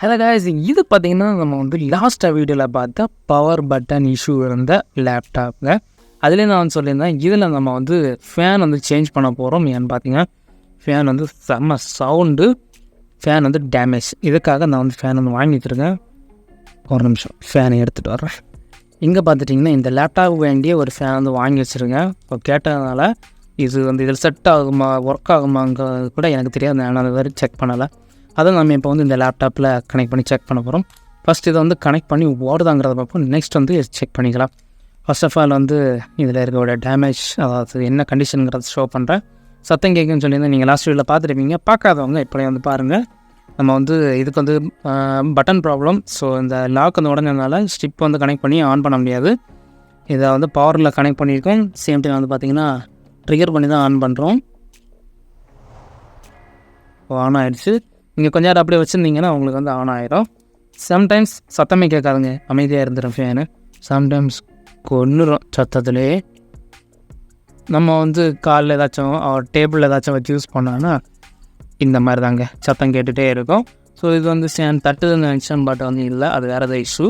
Hello guys, இது பார்த்தீங்கன்னா நம்ம வந்து லாஸ்ட்டாக வீடியோவில் பார்த்தா பவர் பட்டன் இஷ்யூ இருந்த லேப்டாப்புங்க. அதுலேயே நான் வந்து சொல்லியிருந்தேன், இதில் நம்ம வந்து ஃபேன் வந்து சேஞ்ச் பண்ண போகிறோம். ஏன்னு பார்த்தீங்கன்னா ஃபேன் வந்து செம்ம சவுண்டு, ஃபேன் வந்து டேமேஜ். இதுக்காக நான் வந்து ஃபேன் வந்து வாங்கி வச்சுருக்கேன். ஒரு நிமிஷம் ஃபேனை எடுத்துகிட்டு வர்றேன். இங்கே பார்த்துட்டிங்கன்னா இந்த லேப்டாப்புக்கு வேண்டிய ஒரு ஃபேன் வந்து வாங்கி வச்சுருக்கேன். இப்போ கேட்டதுனால இது வந்து இதில் செட் ஆகுமா ஒர்க் ஆகுமாங்கிறது கூட எனக்கு தெரியாது. நான் அது வரை செக் பண்ணலை. அதை நம்ம இப்போ வந்து இந்த லேப்டாப்பில் கனெக்ட் பண்ணி செக் பண்ண போகிறோம். ஃபஸ்ட் இதை வந்து கனெக்ட் பண்ணி ஓடுதாங்கிறத பார்ப்போம். நெக்ஸ்ட் வந்து செக் பண்ணிக்கலாம். ஃபர்ஸ்ட் ஆஃப் ஆல் வந்து இதில் இருக்கோட டேமேஜ், அதாவது என்ன கண்டிஷனுங்கிறத ஷோ பண்ணுறேன். சத்தம் கேட்குன்னு சொல்லியிருந்தேன், நீங்கள் லாஸ்ட் வீடியோவில் பார்த்துருப்பீங்க. பார்க்காதவங்க இப்போயே வந்து பாருங்கள். நம்ம வந்து இதுக்கு வந்து பட்டன் ப்ராப்ளம். ஸோ இந்த லாக் வந்து உடனேனால ஸ்டிப் வந்து கனெக்ட் பண்ணி ஆன் பண்ண முடியாது. இதை வந்து பவரில் கனெக்ட் பண்ணியிருக்கோம். சேம் டைம் வந்து பார்த்திங்கன்னா ட்ரிகர் பண்ணி தான் ஆன் பண்ணுறோம். ஆன் ஆகிடுச்சு. நீங்கள் கொஞ்சம் நேரம் அப்படியே வச்சுருந்தீங்கன்னா உங்களுக்கு வந்து ஆன் ஆகிடும். சம்டைம்ஸ் சத்தமே கேட்காதுங்க, அமைதியாக இருந்துடும் ஃபேனு. சம்டைம்ஸ் கொன்னுடும் சத்தத்துலேயே. நம்ம வந்து காலில் ஏதாச்சும் டேபிளில் ஏதாச்சும் வச்சு யூஸ் பண்ணோன்னா இந்த மாதிரி தாங்க சத்தம் கேட்டுகிட்டே இருக்கும். ஸோ இது வந்து ஃபேன் தட்டுதுன்னு நினச்சேன், பட் வந்து இல்லை, அது வேறு ஏதாவது இஷ்யூ.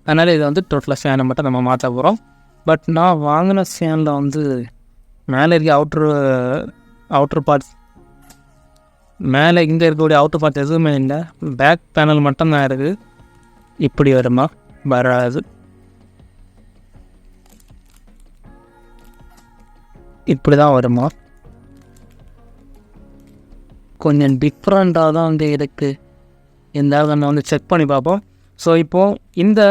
அதனால் இது வந்து டோட்டலாக ஃபேனை மட்டும் நம்ம மாற்ற போகிறோம். பட் நான் வாங்கின ஃபேனில் வந்து மேலே இருக்க அவுட்ரு பார்ட்ஸ், மேலே இங்கே இருக்கக்கூடிய அவுட்ரு பார்ட்ஸ் எதுவுமே இல்லை. பேக் பேனல் மட்டும்தான் இருக்குது. இப்படி வருமா? வராது. இப்படி தான் வருமா? கொஞ்சம் டிஃப்ரெண்ட்டாக தான் வந்து இருக்குது. எந்தாவது நம்ம வந்து செக் பண்ணி பார்ப்போம். ஸோ இப்போது இந்த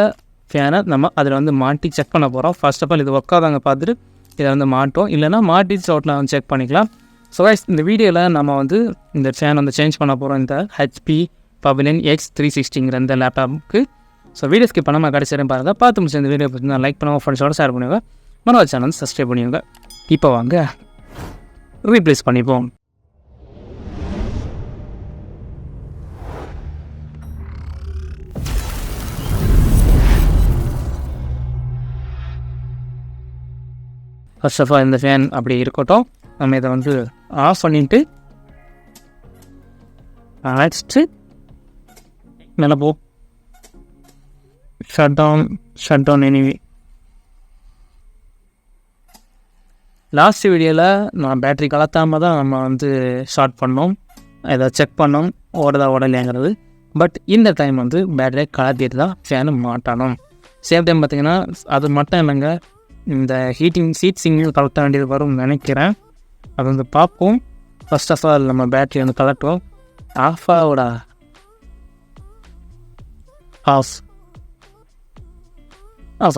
ஃபேனை நம்ம அதில் வந்து மாட்டி செக் பண்ண போகிறோம். ஃபர்ஸ்ட் ஆஃப் ஆல் இது ஒர்க்காதாங்க பார்த்துட்டு இதை வந்து மாட்டோம், இல்லைனா மாட்டி ஷார்ட்டில் வந்து செக் பண்ணிக்கலாம். ஸோ கைஸ், இந்த வீடியோவில் நம்ம வந்து இந்த ஃபேன் வந்து சேஞ்ச் பண்ண போகிறோம் இந்த HP Pavilion X360ங்கிற இந்த லேப்டாப்புக்கு. ஸோ வீடியோ ஸ்கிப் பண்ணாமல் கடைசி பாருங்கள். பார்த்து முடிச்சு இந்த வீடியோ பற்றி லைக் பண்ணுவோம், ஃப்ரெண்ட்ஸோட ஷேர் பண்ணுவாங்க, மனோஜ் சேனல் சப்ஸ்கிரைப் பண்ணுவாங்க. இப்போ வாங்க ரீப்ளேஸ் பண்ணிப்போம். ஃபர்ஸ்ட் ஆஃப் ஆல் இந்த ஃபேன் அப்படி இருக்கட்டும். நம்ம இதை வந்து ஆஃப் பண்ணிவிட்டு அழைச்சிட்டு மேலே போ. Shut down anyway. லாஸ்ட் வீடியோவில் நான் பேட்ரி கலத்தாமல் தான் நம்ம வந்து ஷார்ட் பண்ணோம், இதை செக் பண்ணோம் ஓடலையாங்கிறது. பட் இந்த டைம் வந்து பேட்டரியை கலத்திட்டு தான் ஃபேனு மாட்டணும். சேம் டைம் பார்த்திங்கன்னா அது மட்டும் இல்லைங்க, இந்த சீட் சிங்கிள் கலட்ட வேண்டியது வரும்னு நினைக்கிறேன். அது வந்து பார்ப்போம். ஃபர்ஸ்ட் ஆஃப் ஆல் நம்ம பேட்ரி வந்து கலட்டுவோம். ஆஃப்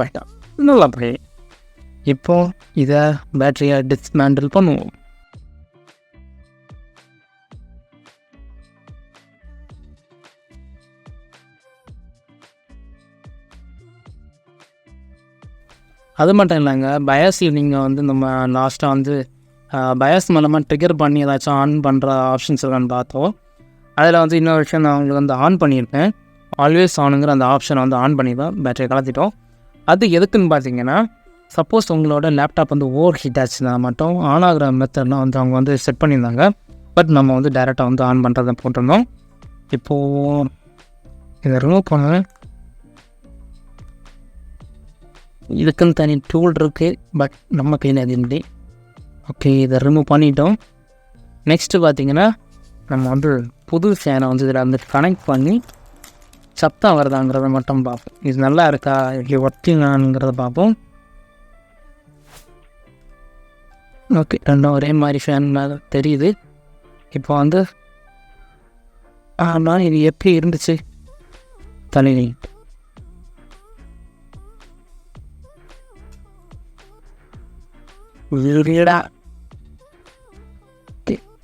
ஆகிட்டான். நல்லா போய் இப்போது இதை பேட்டரியை டிஸ்மேண்டில் பண்ணுவோம். அது மட்டும் இல்லைங்க, பயாஸில் நீங்கள் வந்து நம்ம லாஸ்ட்டாக வந்து பயாஸ் மூலமாக ட்ரிகர் பண்ணி ஏதாச்சும் ஆன் பண்ணுற ஆப்ஷன்ஸ் இருக்கான்னு பார்த்தோம். அதில் வந்து இன்னொரு விஷயம் நான் உங்களுக்கு வந்து ஆன் பண்ணியிருப்பேன். ஆல்வேஸ் ஆனுங்கிற அந்த ஆப்ஷனை வந்து ஆன் பண்ணி தான் பேட்டரியை கலத்திட்டோம். அது எதுக்குன்னு பார்த்தீங்கன்னா, சப்போஸ் உங்களோட லேப்டாப் வந்து ஓவர் ஹீட் ஆச்சுன்னா மட்டும் ஆன் ஆகிற மெத்தட்லாம் வந்து அவங்க வந்து செட் பண்ணியிருந்தாங்க. பட் நம்ம வந்து டைரெக்டாக வந்து ஆன் பண்ணுறதை போட்டிருந்தோம். இப்போது இதை ரிமூவ் பண்ணுவேன். இதுக்குன்னு தனி டூல் இருக்குது, பட் நம்ம கையில் அது இல்லை. ஓகே, இதை ரிமூவ் பண்ணிட்டோம். நெக்ஸ்ட்டு பார்த்திங்கன்னா நம்ம வந்து புது ஃபேனை வந்து இதில் வந்து கனெக்ட் பண்ணி சத்தம் வருதாங்கிறத மட்டும் பார்ப்போம். இது நல்லா இருக்கா, எப்படி ஒர்க்கிங் ஆனுங்கிறத பார்ப்போம். ஓகே, ரெண்டும் ஒரே மாதிரி ஃபேன் தெரியுது. இப்போ வந்து ஆனால் இது எப்படி இருந்துச்சு தனி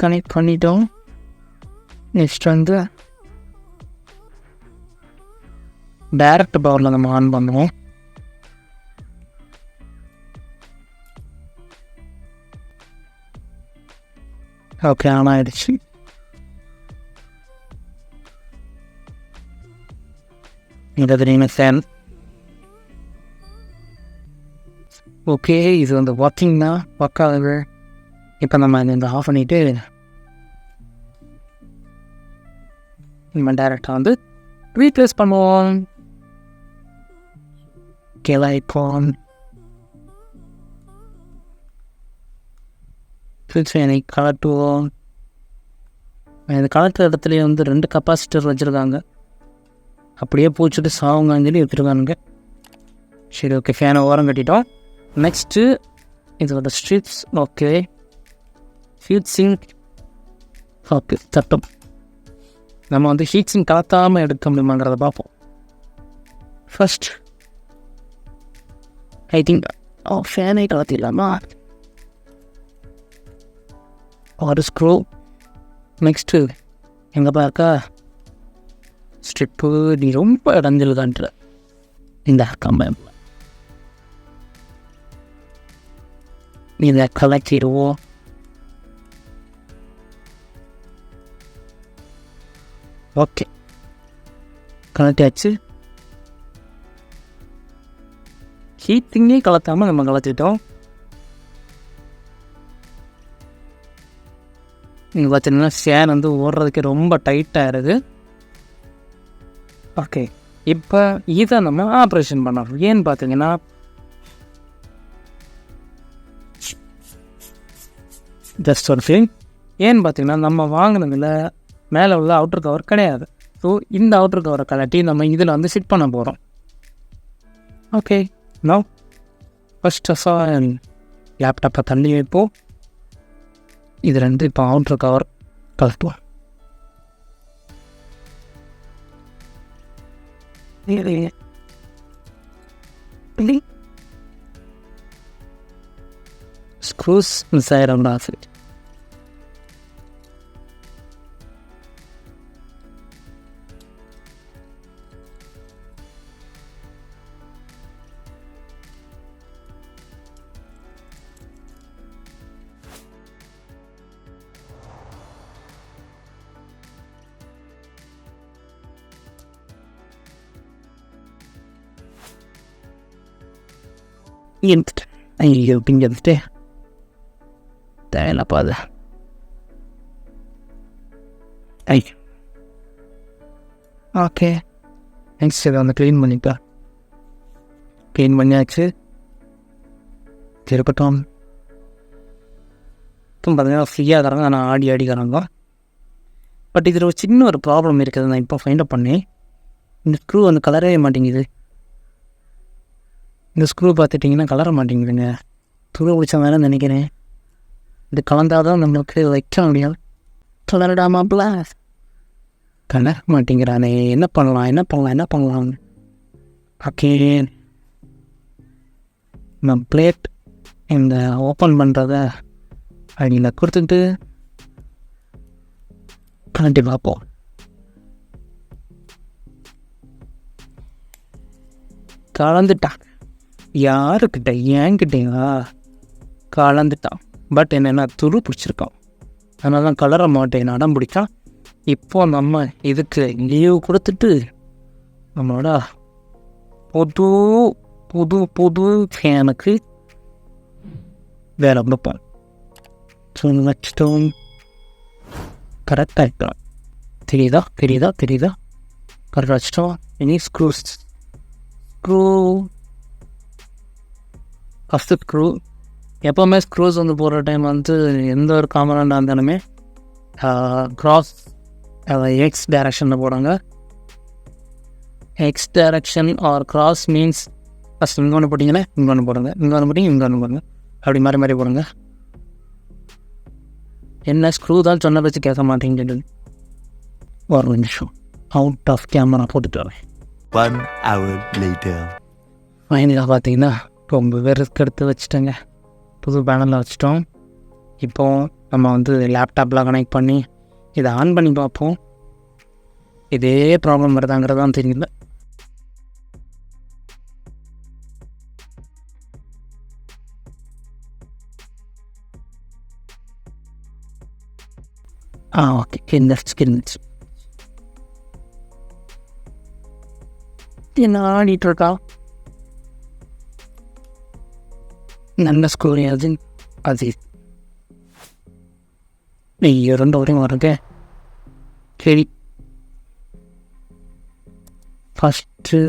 கனெக்ட் பண்ணிட்டோம். நெக்ஸ்ட் வந்து டைரக்ட் பவரில் நம்ம ஆன் பண்ணுவோம். ஓகே, ஆன் ஆகிடுச்சு. இது தெரியுங்க ஃபேன். ஓகே, இது வந்து ஒர்க்கிங் தான், ஒர்க் ஆகுது. இப்போ நம்ம இந்த ஆஃப் பண்ணிவிட்டு நம்ம டைரெக்டாக வந்து ரீப்ளேஸ் பண்ணுவோம். கிளைப்போம். ஃபேனை கலட்டுவோம். இந்த கலட்டுற இடத்துலையே வந்து 2 கெப்பாசிட்டர் வச்சுருக்காங்க. அப்படியே பூச்சிட்டு சாவுங்கன்னு சொல்லி எடுத்துருக்கானுங்க. சரி, ஓகே, ஃபேனை ஓரம் கட்டிட்டோம். நெக்ஸ்ட்டு இதோட strips. Okay, heat sink. Okay, தட்டம். நம்ம வந்து ஹீட் சிங்க் கலத்தாமல் எடுக்க முடியுமாங்கிறத பார்ப்போம். ஃபர்ஸ்ட் ஐ திங்க் ஃபேனை கலத்திடலாமா? ஒரு ஸ்க்ரூ. நெக்ஸ்ட்டு எங்கே பார்க்கா ஸ்ட்ரிப்பு. நீ ரொம்ப இடைஞ்சலுதான்ற இந்த கம்பெனியில் இதை கலக்கிடுவோம். ஓகே, கலட்டியாச்சு. ஹீட்டிங்கே கலத்தாமல் நம்ம கலத்திட்டோம். நீங்கள் பார்த்தீங்கன்னா ஃபேன் வந்து ஓடுறதுக்கு ரொம்ப டைட்டாக இருக்குது. ஓகே, இப்போ இதை நம்ம ஆப்ரேஷன் பண்ணோம். ஏன்னு பார்த்தீங்கன்னா ஜஸ்ட் ஒரு திங். ஏன்னு பார்த்தீங்கன்னா நம்ம வாங்கினதில் மேலே உள்ள அவுட்டர் கவர் கிடையாது. ஸோ இந்த அவுட்டர் கவரை கலட்டி நம்ம இதில் வந்து ஃபிட் பண்ண போகிறோம். Okay, now first of all லேப்டாப்பை தள்ளி வைப்போம். இது 2 இப்போ அவுட்டர் கவர் கலட்டுவோம். ஸ்க்ரூஸ் மிஸ் ஆயிரம் ஆசை. எடுத்துட்டேன். ஐயோ, பிங்க எடுத்துட்டு தேவையில்லப்பா அது. ஓகே, நெக்ஸ்ட் இதை வந்து க்ளீன் பண்ணிப்பா. க்ளீன் பண்ணியாச்சு. திருப்பட்டும். இப்போ பார்த்தீங்கன்னா ஃப்ரீயாக தராங்க, ஆனால் ஆடி தராங்க. பட் இதில் ஒரு சின்ன ஒரு ப்ராப்ளம் இருக்குது. நான் இப்போ ஃபைண்ட் அப் பண்ணி இந்த ஸ்க்ரூ வந்து கலரவே மாட்டேங்குது. இந்த ஸ்க்ரூ பார்த்துட்டிங்கன்னா கலர மாட்டேங்குதுங்க. துரு பிடிச்ச வேலை நினைக்கிறேன். இது கலந்தாதான் நம்மளுக்கு வைக்க முடியாது. கலரடாமாப்ல கலர மாட்டேங்கிறானே. என்ன பண்ணலாம்? ஓகே, நம்ம பிளேட் இந்த ஓப்பன் பண்ணுறத அடியில் கொடுத்துட்டு கலட்டி பார்ப்போம். கலந்துட்டான். யாருக்கிட்ட? என்கிட்டயா? கலந்துட்டான். பட் என்னென்னா துரு பிடிச்சிருக்கான். அதனால தான் கலர மாட்டேன் அடம் பிடிக்கான். இப்போ நம்ம இதுக்கு லீவ் கொடுத்துட்டு நம்மளோட புது புது புது ஃபேனுக்கு வேலை கொடுப்போம். ஸோ நெக்ஸ்ட்டும் கரெக்டாக இருக்கலாம். தெரியுதா? கரெக்டாக வச்சிட்டோம். இனி ஸ்க்ரூ ஃபஸ்ட்டு ஸ்க்ரூ. எப்போவுமே ஸ்க்ரூஸ் வந்து போடுற டைம் வந்து எந்த ஒரு காம்பனண்டாக இருந்தாலுமே க்ராஸ் எக்ஸ் டைரக்ஷனில் போடுறாங்க. X direction or cross means first இங்கே ஒன்று போட்டிங்கன்னா இங்கே ஒன்று போடுங்க, இங்கே ஒன்று போடுங்க, அப்படி மாறி போடுங்க. என்ன ஸ்க்ரூ தான் சொன்ன வச்சு கேட்க மாட்டேங்குது. ஒரு நிமிஷம் அவுட் ஆஃப் கேமரா போட்டுட்டு வரேன். 1 hour later. ஃபைனலாக பார்த்தீங்கன்னா ரொம்ப ரிஸ்க் எடுத்து வச்சுட்டேங்க. புது பேனலில் வச்சுட்டோம். இப்போது நம்ம வந்து லேப்டாப்பில் கனெக்ட் பண்ணி இதை ஆன் பண்ணி பார்ப்போம். இதே ப்ராப்ளம் வருதாங்கிறதான் தெரியல. ஓகே, இருந்துச்சு. என்ன ஆடிட்டு இருக்கா? நல்ல ஸ்கோர் அது நீ 2 வரையும் வரங்க. சரி, ஃபஸ்ட்டு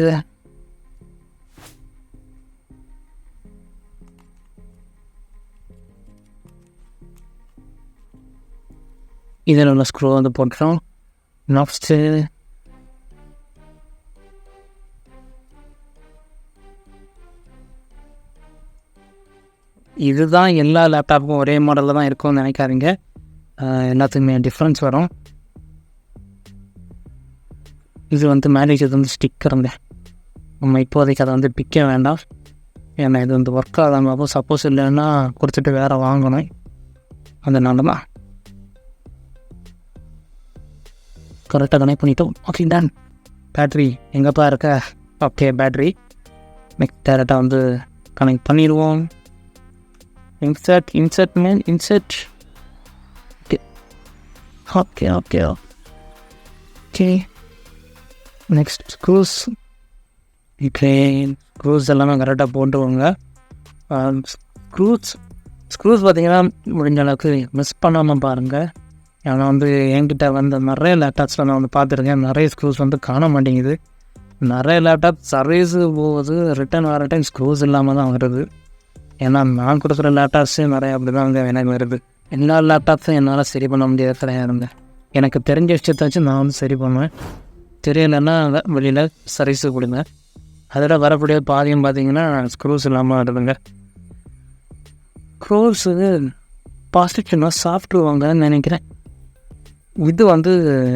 இதில் உள்ள ஸ்க்ரூ வந்து போட்டுறோம். நெக்ஸ்ட்டு இதுதான் எல்லா லேப்டாப்புக்கும் ஒரே மாடலில் தான் இருக்கும்னு நினைக்காதீங்க. எல்லாத்துக்குமே டிஃப்ரென்ஸ் வரும். இது வந்து மேரேஜ் இது வந்து ஸ்டிக்கருங்க. நம்ம இப்போதைக்கு அதை வந்து பிக்க வேண்டாம். ஏன்னா இது வந்து ஒர்க் ஆகாமல் சப்போஸ் இல்லைன்னா கொடுத்துட்டு வேறு வாங்கணும். அதனால தான் கரெக்டாக கனெக்ட் பண்ணிட்டோம். Okay done. பேட்ரி எங்கேப்பா இருக்க? ஓகே பேட்ரி நெக்ஸ்ட் டேரெக்டாக வந்து கனெக்ட் பண்ணிடுவோம். Insert man insert. Okay okay okay next screws. Okay screws எல்லாமே கரெக்டாக போட்டுவோங்க. ஸ்க்ரூஸ் பார்த்திங்கன்னா முடிஞ்ச அளவுக்கு மிஸ் பண்ணாமல் பாருங்கள். ஏன்னா வந்து என்கிட்ட வந்து நிறைய லேப்டாப்ஸில் நான் வந்து பார்த்துருக்கேன், நிறைய ஸ்க்ரூஸ் வந்து காண மாட்டேங்குது. நிறைய லேப்டாப் சர்வீஸு போகுது, ரிட்டன் வர டைம் ஸ்க்ரூஸ் இல்லாமல் தான் வருது. ஏன்னா நான் கொடுக்குற லேப்டாப்ஸே நிறைய அப்படி தான் வந்து எனக்கு வருது. எல்லா லேப்டாப்ஸும் என்னால் சரி பண்ண முடியாது கிடையாதுங்க. எனக்கு தெரிஞ்ச விஷயத்த வச்சு நான் வந்து சரி பண்ணுவேன். தெரியலைன்னா வெளியில் சர்வீஸு கொடுங்க. அதில் வரக்கூடிய பாதியம் பார்த்திங்கன்னா ஸ்க்ரூஸ் இல்லாமல் வருதுங்க. ஸ்க்ரூஸு பாசிட்டிவ்னா சாஃப்ட் வாங்கன்னு நினைக்கிறேன். இது வந்து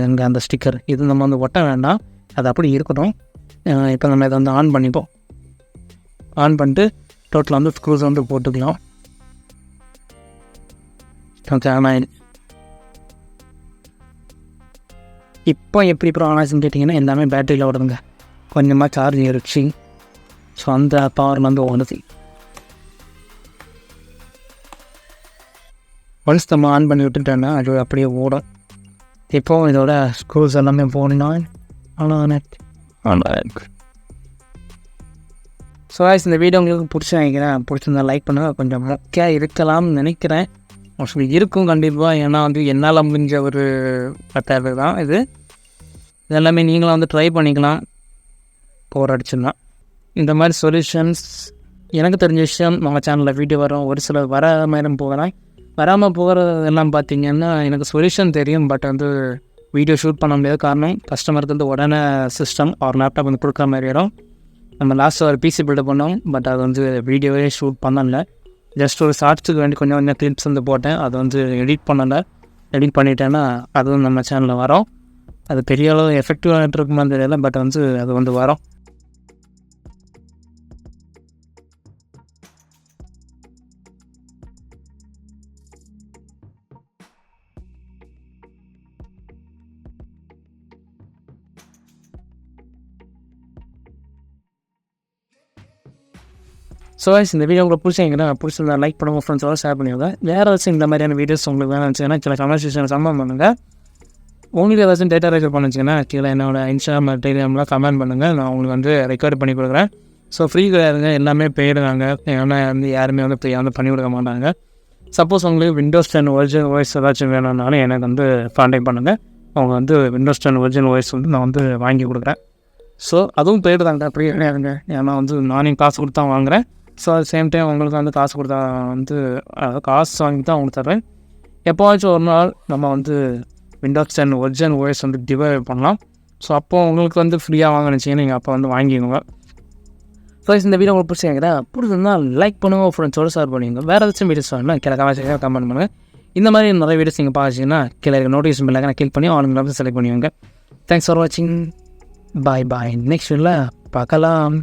எங்கள் அந்த ஸ்டிக்கர் இது நம்ம வந்து ஒட்ட வேண்டாம், அது அப்படி இருக்கட்டும். இப்போ நம்ம இதை வந்து ஆன் பண்ணிப்போம். ஆன் பண்ணிட்டு டோட்டலாக வந்து ஸ்க்ரூஸ் வந்து போட்டுக்கலாம். ஓகே ஆன் ஆயிடுச்சு. இப்போ எப்படி ஆன் ஆச்சுன்னு கேட்டிங்கன்னா எல்லாமே பேட்டரியில் ஓடுதுங்க. கொஞ்சமாக சார்ஜ் ஏறிச்சு. ஸோ அந்த பவர் வந்து ஓடுது. ஒன்ஸ் நம்ம ஆன் பண்ணி விட்டுட்டோன்னா அது அப்படியே ஓடும். இப்போது இதோட ஸ்க்ரூஸ் எல்லாமே போடணும். ஸோ இந்த வீடியோ உங்களுக்கு பிடிச்சி நினைக்கிறேன். பிடிச்சிருந்தா லைக் பண்ணுங்கள். கொஞ்சம் மொக்கையாக இருக்கலாம்னு நினைக்கிறேன். மோஸ்ட்லி இருக்கும் கண்டிப்பாக. ஏன்னா வந்து என்னால் முடிஞ்ச ஒரு மெத்தட் தான் இது. இதெல்லாமே நீங்களும் வந்து ட்ரை பண்ணிக்கலாம் போர் அடிச்சுன்னா. இந்த மாதிரி சொல்யூஷன்ஸ் எனக்கு தெரிஞ்ச விஷயம் நம்ம சேனலில் வீடியோ வரும். ஒரு சில வர மாதிரி போகிறேன். வராமல் போகிறது எல்லாம் பார்த்திங்கன்னா எனக்கு சொல்யூஷன் தெரியும், பட் வந்து வீடியோ ஷூட் பண்ண முடியாத காரணம் கஸ்டமருக்கு வந்து உடனே சிஸ்டம் ஒரு லேப்டாப் வந்து கொடுக்குற மாதிரி வரும். நம்ம லாஸ்ட்டு ஒரு பிசி பில்டப் பண்ணோம், பட் அது வந்து வீடியோவே ஷூட் பண்ணலை. ஜஸ்ட் ஒரு ஷார்ட்ஸுக்கு வேண்டி கொஞ்சம் கொஞ்சம் கிளிப்ஸ் வந்து போட்டேன். அது வந்து எடிட் பண்ணலை. எடிட் பண்ணிட்டேன்னா அதுவும் நம்ம சேனலில் வரும். அது பெரிய அளவு எஃபெக்டிவாக இருக்குமான்னு தெரியல, பட் வந்து அது வந்து வரும். ஸோ இந்த வீடியோ உங்களுக்கு பிடிச்சிருந்தா லைக் பண்ணுங்கள், ஃப்ரெண்ட்ஸோட ஷேர் பண்ணிவிடுங்க. வேறு ஏதாச்சும் இந்த மாதிரியான வீடியோஸ் உங்களுக்கு வேணும்னுச்சுன்னா சில கமெண்ட் சம்பவம் பண்ணுங்கள். உங்களுக்கு ஏதாச்சும் டேட்டா ரெக்கார்ட் பண்ணுச்சுன்னா கீழே என்னோட இன்ஸ்டாகிராம் டெலிகிராமில் கமெண்ட் பண்ணுங்கள். நான் உங்களுக்கு வந்து ரெக்கார்ட் பண்ணி கொடுக்குறேன். ஸோ ஃப்ரீ கிடையாதுங்க, எல்லாமே போயிடுறாங்க. ஏன்னா வந்து யாருமே வந்து ஃப்ரீயாக வந்து பண்ணி கொடுக்க மாட்டாங்க. சப்போஸ் உங்களுக்கு விண்டோஸ் 10 ஒரிஜினல் வாய்ஸ் ஏதாச்சும் வேணும்னாலும் எனக்கு வந்து கான்டாக்ட் பண்ணுங்கள். அவங்க வந்து விண்டோஸ் 10 ஒரிஜினல் வாய்ஸ் வந்து நான் வந்து வாங்கி கொடுக்குறேன். ஸோ அதுவும் போயிடுறாங்க, ஃப்ரீ கிடையாதுங்க. ஏன்னா வந்து நானே காசு கொடுத்தா வாங்குகிறேன். ஸோ அது சேம் டைம் உங்களுக்கு வந்து காசு கொடுத்தா வந்து காசு வாங்கி தான் உங்களுக்கு தர்றேன். எப்போவாச்சும் ஒரு நாள் நம்ம வந்து விண்டோஸ் 10 ஒரிஜினல் ஓஎஸ் வந்து டிவைட் பண்ணலாம். ஸோ அப்போது உங்களுக்கு வந்து ஃப்ரீயாக வாங்கினுச்சிங்கன்னா நீங்கள் அப்போ வந்து வாங்கிக்கோங்க. ஸோ இந்த வீடியோ உங்களுக்கு பிடிச்சிருந்தா லைக் பண்ணுங்கள், ஃப்ரெண்ட்ஸோடு ஷேர் பண்ணுவீங்க. வேறு ஏதாச்சும் வீடியோஸ் வேணும்னா கீழே கமெண்ட் பண்ணுங்கள். இந்த மாதிரி நிறைய வீடியோஸ் நீங்கள் பார்த்துச்சிங்கன்னா கீழே நோட்டிஃபிகேஷன் பெல்லைக்கான கிளிக் பண்ணி ஆன்லைன் செலக்ட் பண்ணுவீங்க. தேங்க்ஸ் ஃபார் வாட்சிங். பாய். நெக்ஸ்ட் வீடியோவில் பார்க்கலாம்.